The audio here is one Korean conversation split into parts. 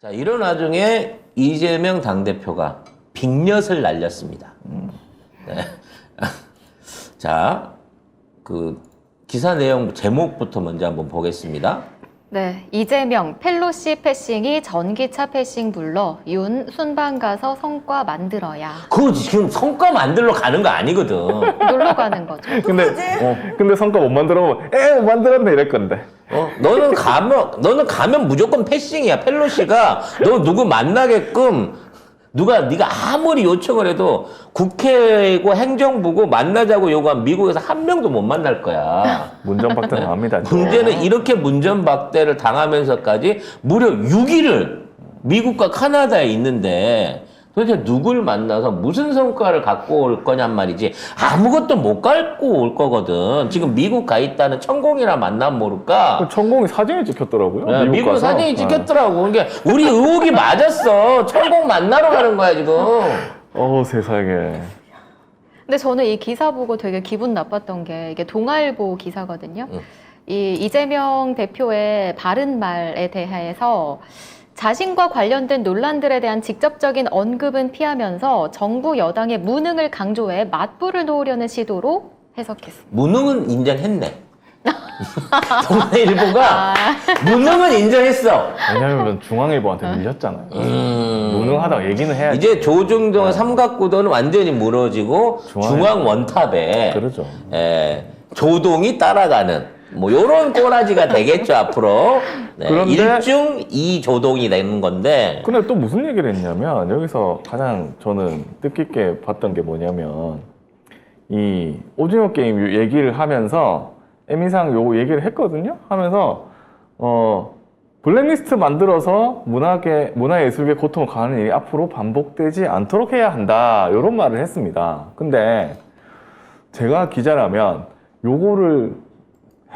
자, 이런 와중에 이재명 당대표가 빅엿을 날렸습니다. 네. 자, 그 기사 내용 제목부터 먼저 한번 보겠습니다. 네, 이재명, 펠로시 패싱이 전기차 패싱 불러 윤 순방 가서 성과 만들어야. 그거 지금 성과 만들러 가는 거 아니거든. 놀러 가는 거죠. 근데 성과 못 만들어보면 못 만들었네 이럴 건데. 너는 가면 무조건 패싱이야. 펠로시가 너 누구 만나게끔 네가 아무리 요청을 해도 국회고 행정부고 만나자고 요구한 미국에서 한 명도 못 만날 거야. 문전박대 나옵니다. 문제는 이렇게 문전박대를 당하면서까지 무려 6일을 미국과 카나다에 있는데 도대체 누굴 만나서 무슨 성과를 갖고 올 거냔 말이지. 아무것도 못 갖고 올 거거든. 지금 미국 가 있다는 천공이나 만나면 모를까. 천공이 사진이 찍혔더라고요. 네, 미국 가서. 사진이 찍혔더라고. 그러니까 우리 의혹이 맞았어. 천공 만나러 가는 거야 지금. 세상에. 근데 저는 이 기사 보고 되게 기분 나빴던 게 이게 동아일보 기사거든요. 응. 이 이재명 대표의 바른 말에 대해서 자신과 관련된 논란들에 대한 직접적인 언급은 피하면서 정부 여당의 무능을 강조해 맞불을 놓으려는 시도로 해석했습니다. 무능은 인정했네. 동아일보가 무능은 인정했어. 왜냐면 중앙일보한테 밀렸잖아요. 무능하다고 얘기는 해야지. 이제 조중동의 삼각구도는 완전히 무너지고 중앙 원탑에 그러죠. 조동이 따라가는 뭐 요런 꼬라지가 되겠죠 앞으로. 네, 그런데 일중 이조동이 되는 건데. 근데 또 무슨 얘기를 했냐면 여기서 가장 저는 뜻깊게 봤던 게 뭐냐면 이 오징어 게임 얘기를 하면서 에미상 요 얘기를 했거든요. 하면서 블랙리스트 만들어서 문화예술계 고통을 가하는 일이 앞으로 반복되지 않도록 해야 한다. 이런 말을 했습니다. 근데 제가 기자라면 요거를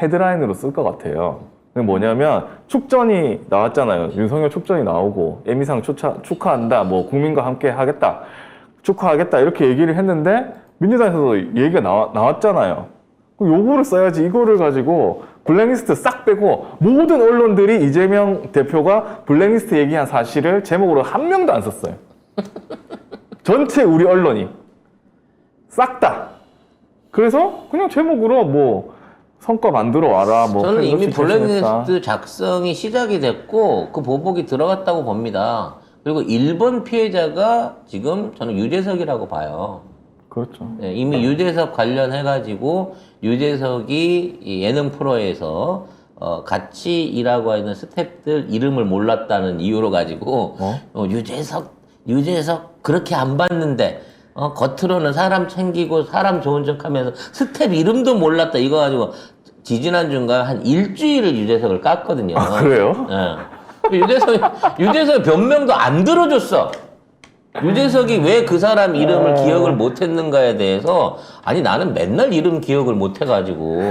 헤드라인으로 쓸 것 같아요. 그게 뭐냐면 축전이 나왔잖아요. 윤석열 축전이 나오고 에미상 축하한다. 뭐 국민과 함께 하겠다. 축하하겠다. 이렇게 얘기를 했는데 민주당에서도 얘기가 나왔잖아요. 요거를 써야지. 이거를 가지고 블랙리스트 싹 빼고 모든 언론들이 이재명 대표가 블랙리스트 얘기한 사실을 제목으로 한 명도 안 썼어요. 전체 우리 언론이 싹 다. 그래서 그냥 제목으로 뭐 성과 만들어 와라. 뭐 저는 이미 블랙리스트 작성이 시작이 됐고 그 보복이 들어갔다고 봅니다. 그리고 1번 피해자가 지금 저는 유재석이라고 봐요. 그렇죠. 네, 이미 유재석 관련해가지고 유재석이 이 예능 프로에서 같이 일하고 있는 스태프들 이름을 몰랐다는 이유로 가지고 유재석 그렇게 안 봤는데 겉으로는 사람 챙기고 사람 좋은 척하면서 스텝 이름도 몰랐다 이거 가지고 지지난주인가 한 일주일을 유재석을 깠거든요. 아, 그래요? 네. 유재석이 변명도 안 들어줬어. 유재석이 왜 그 사람 이름을 기억을 못했는가에 대해서 아니 나는 맨날 이름 기억을 못해가지고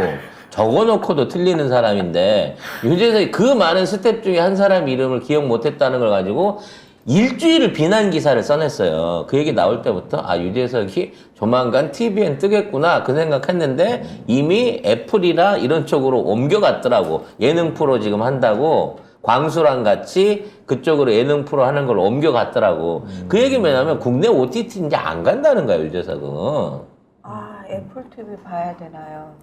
적어놓고도 틀리는 사람인데 유재석이 그 많은 스텝 중에 한 사람 이름을 기억 못했다는 걸 가지고 일주일을 비난 기사를 써냈어요. 그 얘기 나올 때부터 유재석이 조만간 TVN 뜨겠구나 그 생각했는데 이미 애플이나 이런 쪽으로 옮겨갔더라고. 예능 프로 지금 한다고 광수랑 같이 그쪽으로 예능 프로 하는 걸 옮겨갔더라고. 그 얘기 뭐냐면 국내 OTT 이제 안 간다는 거야 유재석은. 애플 TV 봐야 되나요?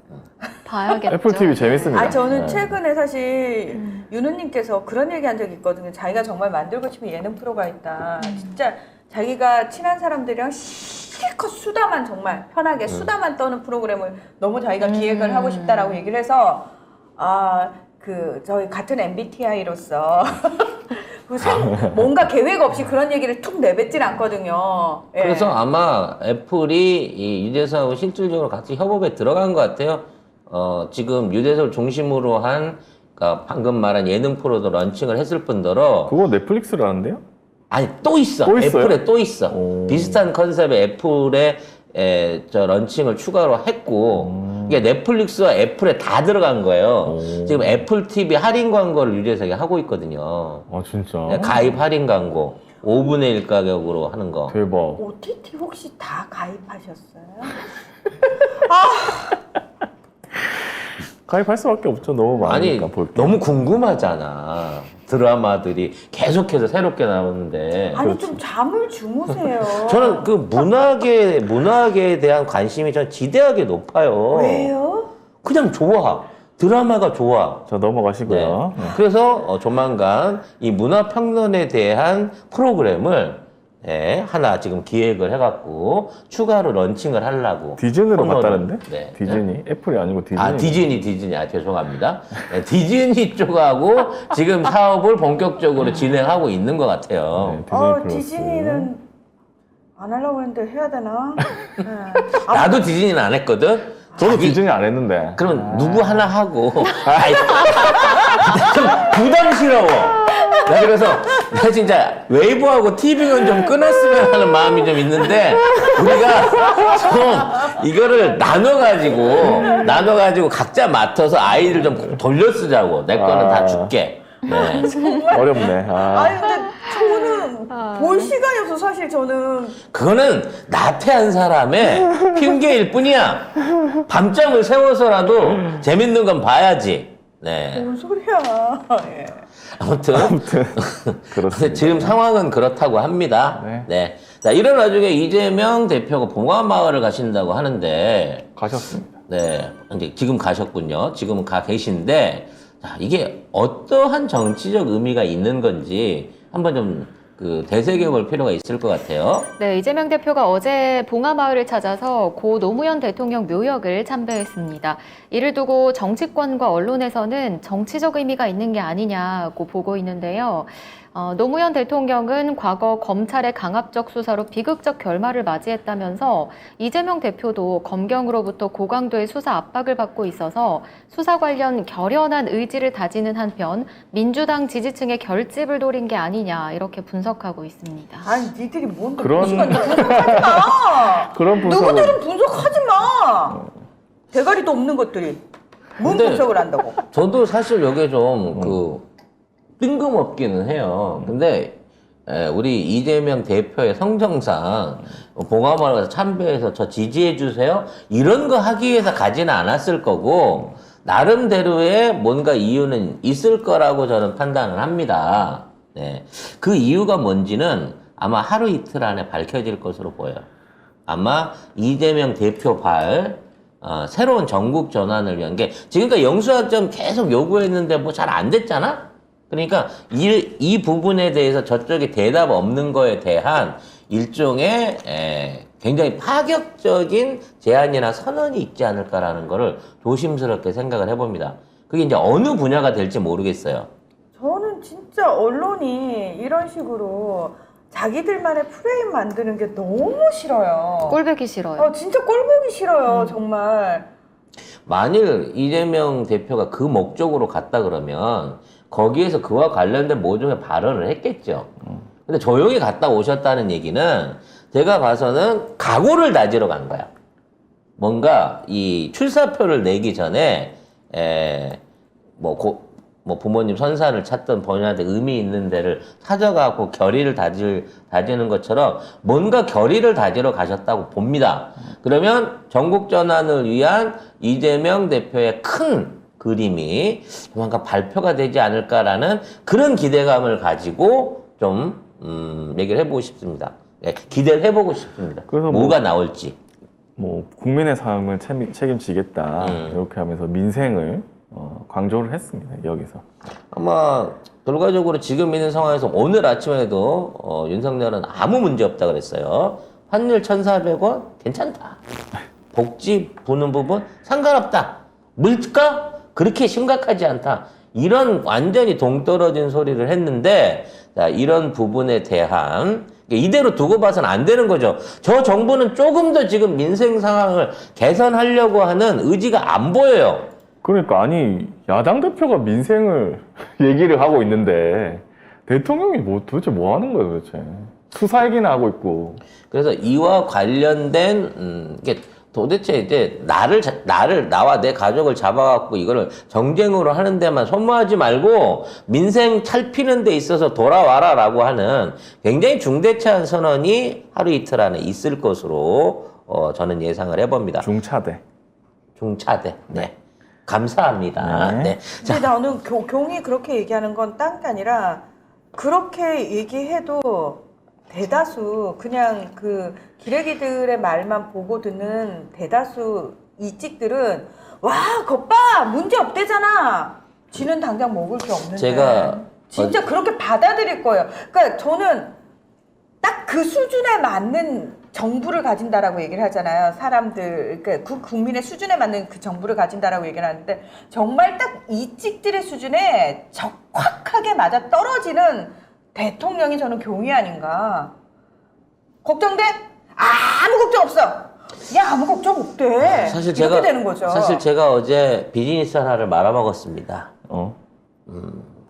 봐야겠죠. 애플 TV 재밌습니다. 저는 최근에 사실 윤우님께서 그런 얘기 한 적이 있거든요. 자기가 정말 만들고 싶은 예능 프로가 있다. 진짜 자기가 친한 사람들이랑 실컷 수다만 정말 편하게 수다만 떠는 프로그램을 너무 자기가 기획을 하고 싶다라고 얘기를 해서 저희 같은 MBTI로서 뭔가 계획 없이 그런 얘기를 툭 내뱉진 않거든요. 예. 그래서 아마 애플이 이 유재석하고 실질적으로 같이 협업에 들어간 것 같아요. 지금 유재석을 중심으로 한 그러니까 방금 말한 예능 프로도 런칭을 했을 뿐더러 그거 넷플릭스라는데요? 아니 또 있어. 또 있어요? 애플에 또 있어. 오. 비슷한 컨셉의 애플에 런칭을 추가로 했고 이게 넷플릭스와 애플에 다 들어간 거예요. 지금 애플 TV 할인 광고를 유재석이 하고 있거든요. 아 진짜? 가입 할인 광고 5분의 1 가격으로 하는 거. 대박. OTT 혹시 다 가입하셨어요? 가입할 수밖에 없죠. 너무 많으니까 볼 게. 너무 궁금하잖아. 드라마들이 계속해서 새롭게 나오는데 아니 좀 잠을 주무세요. 저는 그 문학에 대한 관심이 전 지대하게 높아요. 왜요? 그냥 좋아. 드라마가 좋아. 저 넘어가시고요. 네. 그래서 조만간 이 문화평론에 대한 프로그램을 하나 지금 기획을 해갖고 추가로 런칭을 하려고. 디즈니로 코너를. 갔다는데? 네. 디즈니? 애플이 아니고 디즈니. 아, 디즈니. 아, 죄송합니다. 네, 디즈니 쪽하고 지금 사업을 본격적으로 진행하고 있는 것 같아요. 네, 디즈니 플러스. 디즈니는 안 하려고 했는데 해야 되나? 네. 나도 디즈니는 안 했거든. 저도 자기- 디즈니 안 했는데. 그럼 누구 하나 하고. 아이, 좀 부담스러워. 나 그래서 나 진짜 웨이브하고 TV는 좀 끊었으면 하는 마음이 좀 있는데 우리가 좀 이거를 나눠가지고 각자 맡아서 아이를 좀 돌려 쓰자고. 내 거는 다 줄게. 네. 어렵네. 아니 근데 저는 볼 시간이 없어 사실 저는. 그거는 나태한 사람의 핑계일 뿐이야. 밤잠을 새워서라도 재밌는 건 봐야지. 네. 뭔 소리야. 예. 아무튼 그렇습니다. 지금 상황은 그렇다고 합니다. 네. 네. 자, 이런 와중에 이재명 대표가 봉화마을을 가신다고 하는데, 가셨습니다. 네. 이제 지금 가셨군요. 지금 가 계신데, 자, 이게 어떠한 정치적 의미가 있는 건지 한번 좀 되새겨 볼 필요가 있을 것 같아요. 네, 이재명 대표가 어제 봉화마을을 찾아서 고 노무현 대통령 묘역을 참배했습니다. 이를 두고 정치권과 언론에서는 정치적 의미가 있는 게 아니냐고 보고 있는데요. 노무현 대통령은 과거 검찰의 강압적 수사로 비극적 결말을 맞이했다면서 이재명 대표도 검경으로부터 고강도의 수사 압박을 받고 있어서 수사 관련 결연한 의지를 다지는 한편 민주당 지지층의 결집을 노린 게 아니냐 이렇게 분석하고 있습니다. 아니 니들이 뭔데 그런- 분석하지 마. 그런 분석은 누구들은 분석하지 마. 대가리도 없는 것들이 뭔 근데- 분석을 한다고. 저도 사실 이게 좀 뜬금없기는 해요. 근데 우리 이재명 대표의 성정상 봉화마을 가서 참배해서 저 지지해 주세요 이런 거 하기 위해서 가지는 않았을 거고 나름대로의 뭔가 이유는 있을 거라고 저는 판단을 합니다. 네. 그 이유가 뭔지는 아마 하루 이틀 안에 밝혀질 것으로 보여요. 아마 이재명 대표 새로운 전국 전환을 위한 게 지금까지 영수학점 계속 요구했는데 뭐 잘 안 됐잖아? 그러니까 이 부분에 대해서 저쪽에 대답 없는 거에 대한 일종의 굉장히 파격적인 제안이나 선언이 있지 않을까라는 거를 조심스럽게 생각을 해봅니다. 그게 이제 어느 분야가 될지 모르겠어요. 저는 진짜 언론이 이런 식으로 자기들만의 프레임 만드는 게 너무 싫어요. 꼴보기 싫어요. 진짜 꼴보기 싫어요, 정말. 만일 이재명 대표가 그 목적으로 갔다 그러면 거기에서 그와 관련된 모종의 발언을 했겠죠. 근데 조용히 갔다 오셨다는 얘기는 제가 봐서는 각오를 다지러 간 거야. 뭔가 이 출사표를 내기 전에 뭐 부모님 선산을 찾던 본인한테 의미 있는 데를 찾아가고 결의를 다지는 것처럼 뭔가 결의를 다지러 가셨다고 봅니다. 그러면 전국 전환을 위한 이재명 대표의 큰 그림이 조만간 발표가 되지 않을까라는 그런 기대감을 가지고 좀 얘기를 해보고 싶습니다. 네, 기대를 해보고 싶습니다. 그래서 뭐가 나올지. 뭐 국민의 삶을 책임지겠다 이렇게 하면서 민생을 강조를 했습니다. 여기서. 아마 결과적으로 지금 있는 상황에서 오늘 아침에도 윤석열은 아무 문제 없다 그랬어요. 환율 1,400원 괜찮다. 복지 부는 부분 상관없다. 물가 그렇게 심각하지 않다. 이런 완전히 동떨어진 소리를 했는데 자, 이런 부분에 대한 이대로 두고 봐서는 안 되는 거죠. 저 정부는 조금 더 지금 민생 상황을 개선하려고 하는 의지가 안 보여요. 그러니까 아니 야당 대표가 민생을 얘기를 하고 있는데 대통령이 도대체 뭐 하는 거예요 도대체. 수사 얘기나 하고 있고. 그래서 이와 관련된 이게 도대체 이제 나와 내 가족을 잡아갖고 이거를 정쟁으로 하는 데만 소모하지 말고 민생 살피는 데 있어서 돌아와라라고 하는 굉장히 중대차한 선언이 하루 이틀 안에 있을 것으로 저는 예상을 해봅니다. 중차대. 중차대. 네. 감사합니다. 네. 네. 근데 나는 경이 그렇게 얘기하는 건 딴 게 아니라 그렇게 얘기해도 대다수 그냥 그 기레기들의 말만 보고 듣는 대다수 이찍들은 와, 겉봐 문제 없대잖아. 지는 당장 먹을 게 없는데. 제가 진짜 그렇게 받아들일 거예요. 그러니까 저는 딱 그 수준에 맞는 정부를 가진다라고 얘기를 하잖아요. 사람들, 그러니까 그 국민의 수준에 맞는 그 정부를 가진다라고 얘기를 하는데 정말 딱 이찍들의 수준에 적확하게 맞아 떨어지는 대통령이 저는 경위 아닌가. 걱정돼? 아무 걱정 없어. 야, 아무 걱정 없대. 사실 이렇게 되는 거죠. 사실 제가 어제 비즈니스 하나를 말아먹었습니다.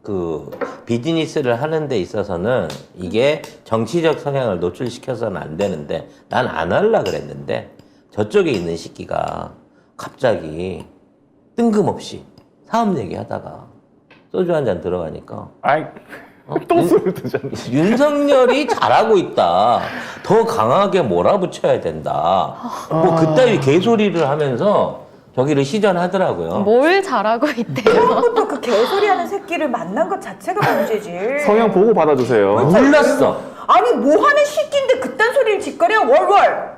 그 비즈니스를 하는 데 있어서는 이게 정치적 성향을 노출시켜서는 안 되는데 난 안 하려고 그랬는데 저쪽에 있는 새끼가 갑자기 뜬금없이 사업 얘기하다가 소주 한 잔 들어가니까 아이, 또 술을 드셨네. 윤석열이 잘하고 있다. 더 강하게 몰아붙여야 된다. 뭐 그따위 개소리를 하면서 저기를 시전하더라고요. 뭘 잘하고 있대요. 처음부터 그 개소리 하는 새끼를 만난 것 자체가 문제지. 성향 보고 받아주세요. 몰랐어. 아니, 뭐 하는 새끼인데 그딴 소리를 짓거려, 월월.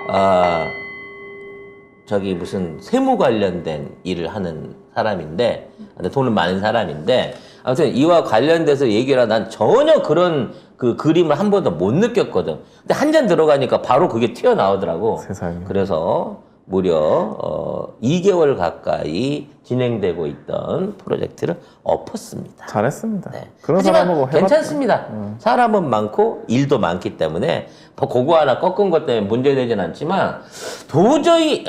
아, 저기 무슨 세무 관련된 일을 하는 사람인데, 근데 돈은 많은 사람인데, 아무튼 이와 관련돼서 얘기를 난 전혀 그런 그 그림을 한 번도 못 느꼈거든. 근데 한 잔 들어가니까 바로 그게 튀어나오더라고. 세상에. 그래서 무려 2개월 가까이 진행되고 있던 프로젝트를 엎었습니다. 잘했습니다. 네. 그런 하지만 사람하고 해봤 괜찮습니다. 사람은 많고 일도 많기 때문에 뭐 그거 하나 꺾은 것 때문에 문제되진 않지만 도저히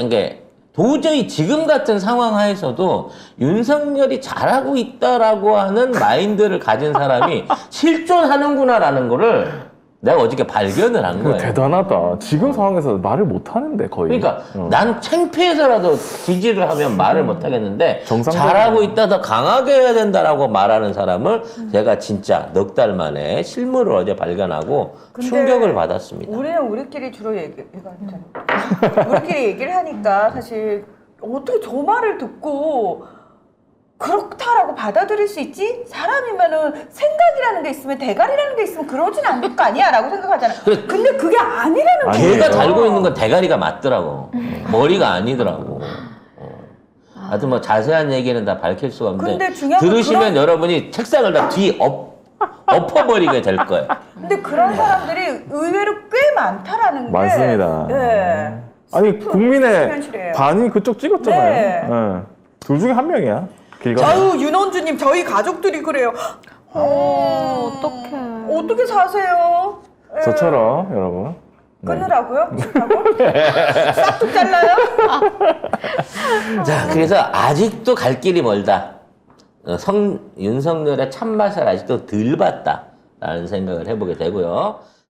지금 같은 상황 하에서도 윤석열이 잘하고 있다라고 하는 마인드를 가진 사람이 실존하는구나라는 거를 내가 어저께 발견을 한 거예요. 대단하다. 지금 상황에서 말을 못 하는데 거의. 그러니까 난 창피해서라도 지지를 하면 말을 못 하겠는데 정상적이야. 잘하고 있다 더 강하게 해야 된다라고 말하는 사람을 제가 진짜 넉 달 만에 실물을 어제 발견하고 근데 충격을 받았습니다. 우리는 우리끼리 주로 우리끼리 얘기를 하니까 사실 어떻게 저 말을 듣고 그렇다라고 받아들일 수 있지? 사람이면은 생각이라는 게 있으면 대가리라는 게 있으면 그러진 않을 거 아니야? 라고 생각하잖아. 그래. 근데 그게 아니라는 거야. 아니에요. 걔가 달고 있는 건 대가리가 맞더라고. 머리가 아니더라고. 하여튼 뭐 자세한 얘기는 다 밝힐 수가 없는데 근데 중요한 건 들으시면 여러분이 책상을 다 엎어버리게 될 거예요. 근데 그런 사람들이 의외로 꽤 많다라는 게. 많습니다. 네. 아니 국민의 현실이에요. 반이 그쪽 찍었잖아요. 네. 예. 둘 중에 한 명이야. 길 가면. 아유, 윤원주님, 저희 가족들이 그래요. 어떡해. 어떻게 사세요? 예. 저처럼 여러분. 네. 끊으라고요? 하고? 싹둑 잘라요? 자, 그래서 아직도 갈 길이 멀다. 윤석열의 참맛을 아직도 덜 봤다라는 생각을 해보게 되고요.